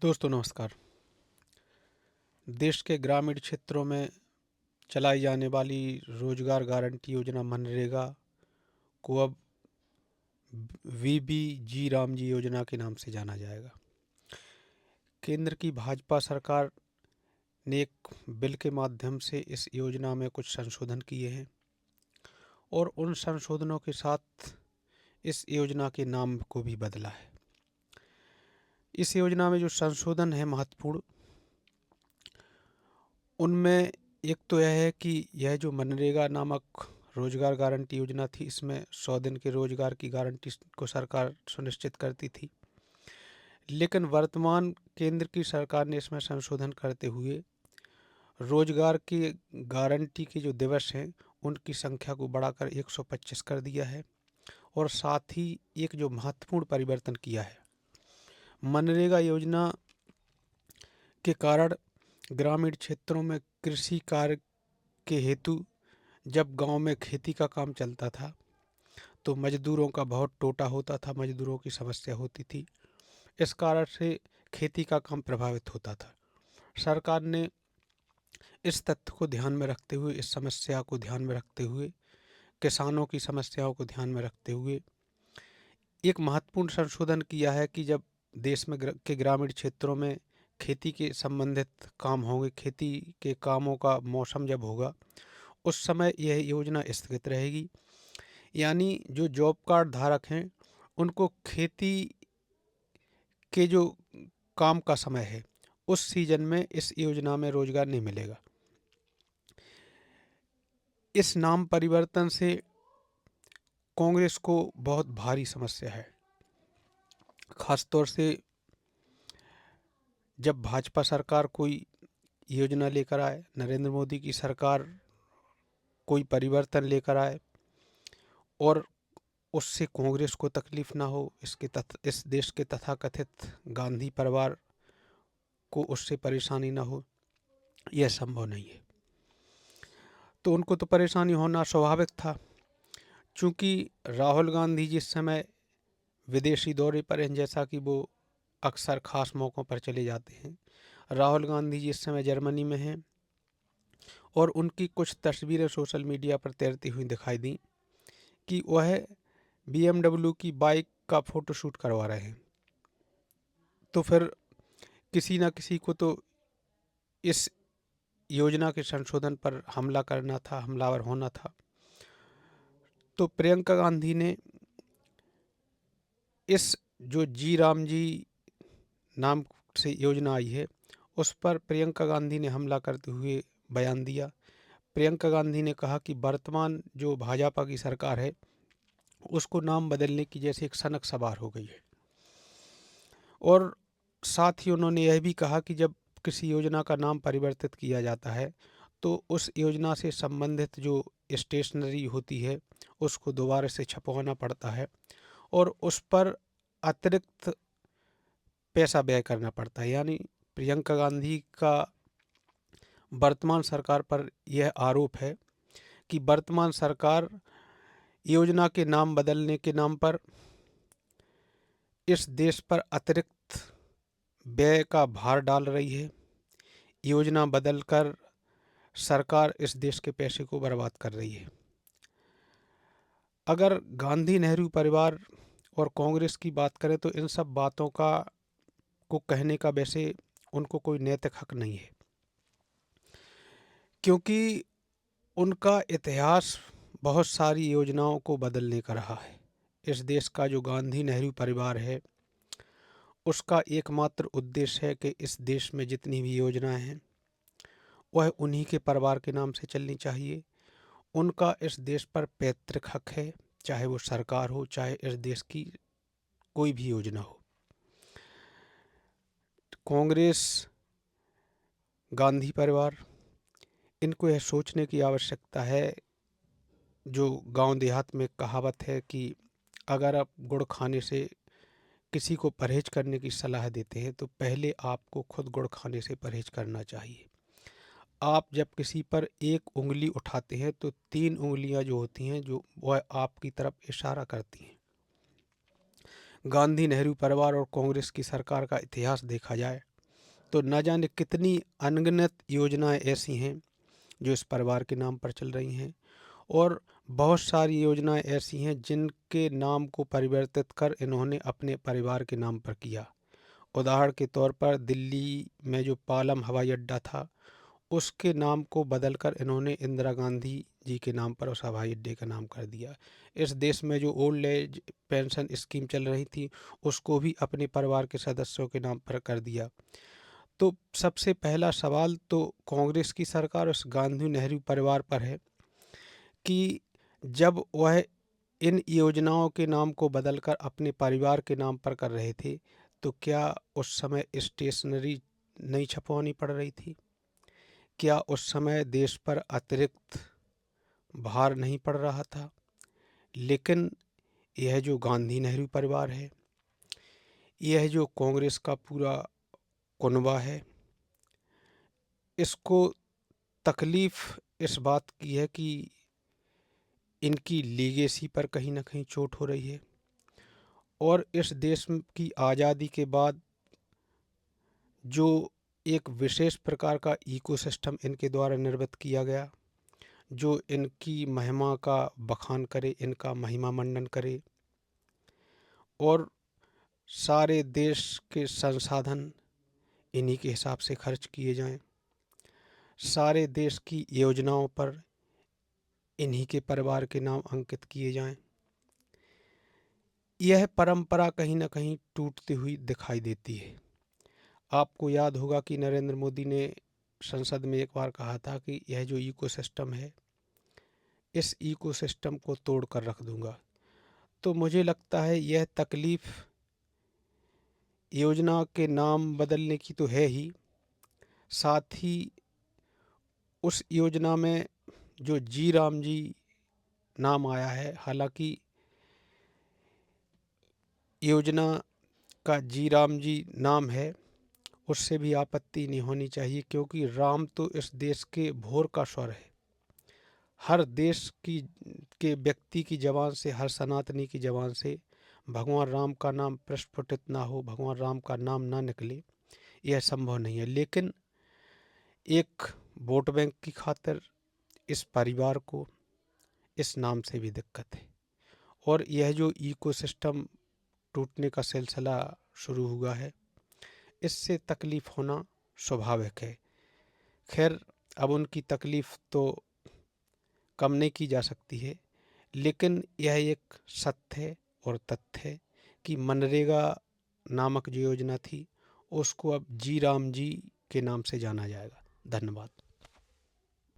दोस्तों नमस्कार। देश के ग्रामीण क्षेत्रों में चलाई जाने वाली रोजगार गारंटी योजना मनरेगा को अब वीबीजी रामजी योजना के नाम से जाना जाएगा। केंद्र की भाजपा सरकार ने एक बिल के माध्यम से इस योजना में कुछ संशोधन किए हैं और उन संशोधनों के साथ इस योजना के नाम को भी बदला है। इस योजना में जो संशोधन है महत्वपूर्ण, उनमें एक तो यह है कि यह जो मनरेगा नामक रोजगार गारंटी योजना थी, इसमें 100 दिन के रोजगार की गारंटी को सरकार सुनिश्चित करती थी। लेकिन वर्तमान केंद्र की सरकार ने इसमें संशोधन करते हुए रोजगार की गारंटी के जो दिवस हैं उनकी संख्या को बढ़ाकर 125 कर दिया है और साथ ही एक जो महत्वपूर्ण परिवर्तन किया है, मनरेगा योजना के कारण ग्रामीण क्षेत्रों में कृषि कार्य के हेतु जब गांव में खेती का काम चलता था तो मजदूरों का बहुत टोटा होता था, मजदूरों की समस्या होती थी। इस कारण से खेती का काम प्रभावित होता था। सरकार ने इस तथ्य को ध्यान में रखते हुए, इस समस्या को ध्यान में रखते हुए, किसानों की समस्याओं को ध्यान में रखते हुए एक महत्वपूर्ण संशोधन किया है कि जब देश में के ग्रामीण क्षेत्रों में खेती के संबंधित काम होंगे, खेती के कामों का मौसम जब होगा, उस समय यह योजना स्थगित रहेगी। यानी जो जॉब कार्ड धारक हैं उनको खेती के जो काम का समय है उस सीजन में इस योजना में रोजगार नहीं मिलेगा। इस नाम परिवर्तन से कांग्रेस को बहुत भारी समस्या है, खासतौर से जब भाजपा सरकार कोई योजना लेकर आए, नरेंद्र मोदी की सरकार कोई परिवर्तन लेकर आए और उससे कांग्रेस को तकलीफ ना हो, इस देश के तथाकथित गांधी परिवार को उससे परेशानी ना हो, यह संभव नहीं है। तो उनको तो परेशानी होना स्वाभाविक था, चूँकि राहुल गांधी जिस समय विदेशी दौरे पर हैं, जैसा कि वो अक्सर खास मौक़ों पर चले जाते हैं। राहुल गांधी जी इस समय जर्मनी में हैं और उनकी कुछ तस्वीरें सोशल मीडिया पर तैरती हुई दिखाई दी कि वह BMW की बाइक का फ़ोटोशूट करवा रहे हैं। तो फिर किसी न किसी को तो इस योजना के संशोधन पर हमला करना था, हमलावर होना था। तो प्रियंका गांधी ने इस जो जी राम जी नाम से योजना आई है उस पर प्रियंका गांधी ने हमला करते हुए बयान दिया। प्रियंका गांधी ने कहा कि वर्तमान जो भाजपा की सरकार है उसको नाम बदलने की जैसे एक सनक सवार हो गई है। और साथ ही उन्होंने यह भी कहा कि जब किसी योजना का नाम परिवर्तित किया जाता है तो उस योजना से संबंधित जो स्टेशनरी होती है उसको दोबारा से छपवाना पड़ता है और उस पर अतिरिक्त पैसा व्यय करना पड़ता है। यानी प्रियंका गांधी का वर्तमान सरकार पर यह आरोप है कि वर्तमान सरकार योजना के नाम बदलने के नाम पर इस देश पर अतिरिक्त व्यय का भार डाल रही है। योजना बदलकर सरकार इस देश के पैसे को बर्बाद कर रही है। अगर गांधी नेहरू परिवार और कांग्रेस की बात करें तो इन सब बातों को कहने का वैसे उनको कोई नैतिक हक नहीं है, क्योंकि उनका इतिहास बहुत सारी योजनाओं को बदलने का रहा है। इस देश का जो गांधी नेहरू परिवार है उसका एकमात्र उद्देश्य है कि इस देश में जितनी भी योजनाएं हैं वह उन्हीं के परिवार के नाम से चलनी चाहिए। उनका इस देश पर पैतृक हक है, चाहे वो सरकार हो, चाहे इस देश की कोई भी योजना हो। कांग्रेस, गांधी परिवार, इनको यह सोचने की आवश्यकता है, जो गांव देहात में कहावत है कि अगर आप गुड़ खाने से किसी को परहेज करने की सलाह देते हैं तो पहले आपको खुद गुड़ खाने से परहेज करना चाहिए। आप जब किसी पर एक उंगली उठाते हैं तो 3 उंगलियां जो होती हैं जो वह आपकी तरफ इशारा करती हैं। गांधी नेहरू परिवार और कांग्रेस की सरकार का इतिहास देखा जाए तो न जाने कितनी अनगिनत योजनाएं ऐसी हैं जो इस परिवार के नाम पर चल रही हैं, और बहुत सारी योजनाएं ऐसी हैं जिनके नाम को परिवर्तित कर इन्होंने अपने परिवार के नाम पर किया। उदाहरण के तौर पर दिल्ली में जो पालम हवाई अड्डा था, उसके नाम को बदलकर इन्होंने इंदिरा गांधी जी के नाम पर उस हवाई अड्डे का नाम कर दिया। इस देश में जो ओल्ड एज पेंशन स्कीम चल रही थी, उसको भी अपने परिवार के सदस्यों के नाम पर कर दिया। तो सबसे पहला सवाल तो कांग्रेस की सरकार उस गांधी नेहरू परिवार पर है कि जब वह इन योजनाओं के नाम को बदलकर अपने परिवार के नाम पर कर रहे थे, तो क्या उस समय स्टेशनरी नहीं छपवानी पड़ रही थी? क्या उस समय देश पर अतिरिक्त भार नहीं पड़ रहा था? लेकिन यह जो गांधी नेहरू परिवार है, यह जो कांग्रेस का पूरा कुनबा है, इसको तकलीफ इस बात की है कि इनकी लीगेसी पर कहीं ना कहीं चोट हो रही है, और इस देश की आज़ादी के बाद जो एक विशेष प्रकार का इकोसिस्टम इनके द्वारा निर्मित किया गया, जो इनकी महिमा का बखान करे, इनका महिमा मंडन करे, और सारे देश के संसाधन इन्हीं के हिसाब से खर्च किए जाएं, सारे देश की योजनाओं पर इन्हीं के परिवार के नाम अंकित किए जाएं, यह परंपरा कहीं ना कहीं टूटती हुई दिखाई देती है। आपको याद होगा कि नरेंद्र मोदी ने संसद में एक बार कहा था कि यह जो इकोसिस्टम है, इस इकोसिस्टम को तोड़ कर रख दूंगा। तो मुझे लगता है यह तकलीफ योजना के नाम बदलने की तो है ही, साथ ही उस योजना में जो जी राम जी नाम आया है, हालांकि योजना का जी राम जी नाम है, उससे भी आपत्ति नहीं होनी चाहिए, क्योंकि राम तो इस देश के भोर का स्वर है। हर देश की के व्यक्ति की ज़बान से, हर सनातनी की ज़बान से भगवान राम का नाम प्रस्फुटित ना हो, भगवान राम का नाम ना निकले, यह संभव नहीं है। लेकिन एक वोट बैंक की खातिर इस परिवार को इस नाम से भी दिक्कत है, और यह जो इकोसिस्टम टूटने का सिलसिला शुरू हुआ है, इससे तकलीफ़ होना स्वाभाविक है। खैर, अब उनकी तकलीफ़ तो कम नहीं की जा सकती है, लेकिन यह एक सत्य है और तथ्य है कि मनरेगा नामक जो योजना थी, उसको अब जी राम जी के नाम से जाना जाएगा। धन्यवाद।